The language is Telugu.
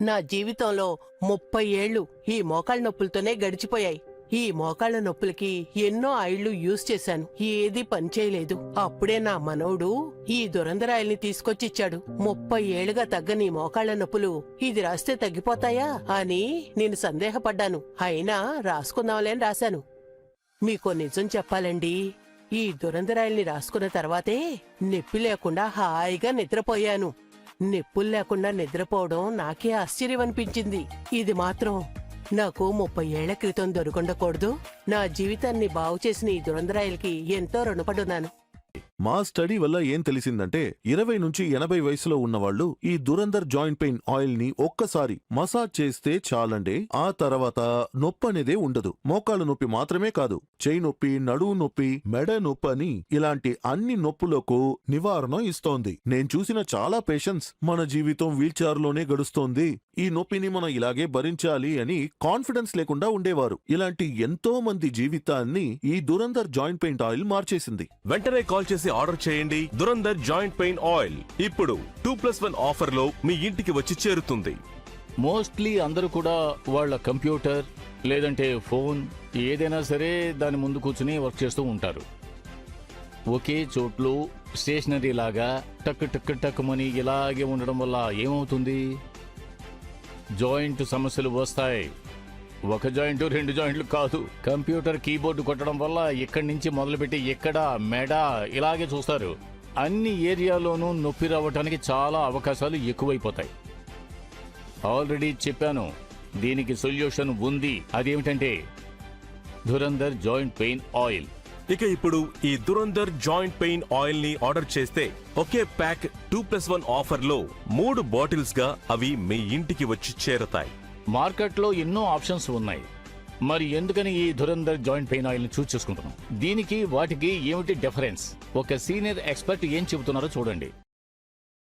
నా జీవితంలో 30 ఏళ్లు ఈ మోకాళ్ళ నొప్పులతోనే గడిచిపోయాయి. ఈ మోకాళ్ళ నొప్పులకి ఎన్నో ఆయిళ్లు యూజ్ చేశాను, ఏది పనిచేయలేదు. అప్పుడే నా మనవడు ఈ దురంధరాయిల్ని తీసుకొచ్చిచ్చాడు. 30 ఏళ్లుగా తగ్గని మోకాళ్ళ నొప్పులు ఇది రాస్తే తగ్గిపోతాయా అని నేను సందేహపడ్డాను. అయినా రాసుకుందాంలే అని రాశాను. మీకో నిజం చెప్పాలండి, ఈ దురంధరాయిల్ని రాసుకున్న తర్వాతే నొప్పి లేకుండా హాయిగా నిద్రపోయాను. నొప్పులు లేకుండా నిద్రపోవడం నాకే ఆశ్చర్యం అనిపించింది. ఇది మాత్రం నాకు 30 ఏళ్ల క్రితం దొరకుండకూడదు. నా జీవితాన్ని బాగు చేసిన ఈ దురంధరాయిలకి ఎంతో రుణపడున్నాను. మా స్టడీ వల్ల ఏం తెలిసిందంటే 20 నుంచి 80 వయసులో ఉన్నవాళ్లు ఈ దురంధర్ జాయింట్ పెయిన్ ఆయిల్ ని ఒక్కసారి మసాజ్ చేస్తే చాలండి. ఆ తర్వాత నొప్పి అనేదే ఉండదు. మోకాళ్ళ నొప్పి మాత్రమే కాదు, చేయి నొప్పి, నడువు నొప్పి, మెడ నొప్పి అని ఇలాంటి అన్ని నొప్పులకు నివారణ ఇస్తోంది. నేను చూసిన చాలా పేషెంట్స్ మన జీవితం వీల్చైర్ లోనే గడుస్తోంది, ఈ నొప్పిని మనం ఇలాగే భరించాలి అని కాన్ఫిడెన్స్ లేకుండా ఉండేవారు. ఇలాంటి ఎంతో మంది జీవితాన్ని ఈ దురంధర్ జాయింట్ పెయిన్ ఆయిల్ మార్చేసింది. వెంటనే కాల్ చేసి ఆర్డర్ చేయండి. దురంధర్ జాయింట్ పెయిన్ ఆయిల్ ఇప్పుడు 2+1 ఆఫర్ లో మీ ఇంటికి వచ్చి చేరుతుంది. మోస్ట్లీ అందరూ కూడా వాళ్ళ కంప్యూటర్ లేదంటే ఫోన్ ఏదైనా సరే దాని ముందు కూర్చుని వర్క్ చేస్తూ ఉంటారు. ఒకే చోట్లు స్టేషనరీ లాగా టక్ టక్ టక్కుమని ఇలాగే ఉండడం వల్ల ఏమవుతుంది? జాయింట్ సమస్యలు వస్తాయి. ఒక జాయింట్ 2 జాయింట్లు కాదు. కంప్యూటర్ కీబోర్డు కొట్టడం వల్ల ఇక్కడి నుంచి మొదలుపెట్టి ఎక్కడ మెడ ఇలాగే చూస్తారు. అన్ని ఏరియాలోనూ నొప్పి రావటానికి చాలా అవకాశాలు ఎక్కువైపోతాయి. ఆల్రెడీ చెప్పాను, దీనికి సొల్యూషన్ ఉంది. అదేమిటంటే దురంధర్ జాయింట్ పెయిన్ ఆయిల్. ఇక ఇప్పుడు ఈ దురంధర్ జాయింట్ పెయిన్ ఆయిల్ ని ఆర్డర్ చేస్తే ఒకే ప్యాక్ 2+1 ఆఫర్ లో 3 బాటిల్స్ గా అవి మీ ఇంటికి వచ్చి చేరతాయి. మార్కెట్లో ఎన్నో ఆప్షన్స్ ఉన్నాయి. మరి ఎందుకని ఈ దురంధర్ జాయింట్ పెయిన్ ఆయిల్ ని చూస్ చేసుకుంటున్నాం? దీనికి వాటికి ఏమిటి డిఫరెన్స్? ఒక సీనియర్ ఎక్స్పర్ట్ ఏం చెబుతున్నారో చూడండి.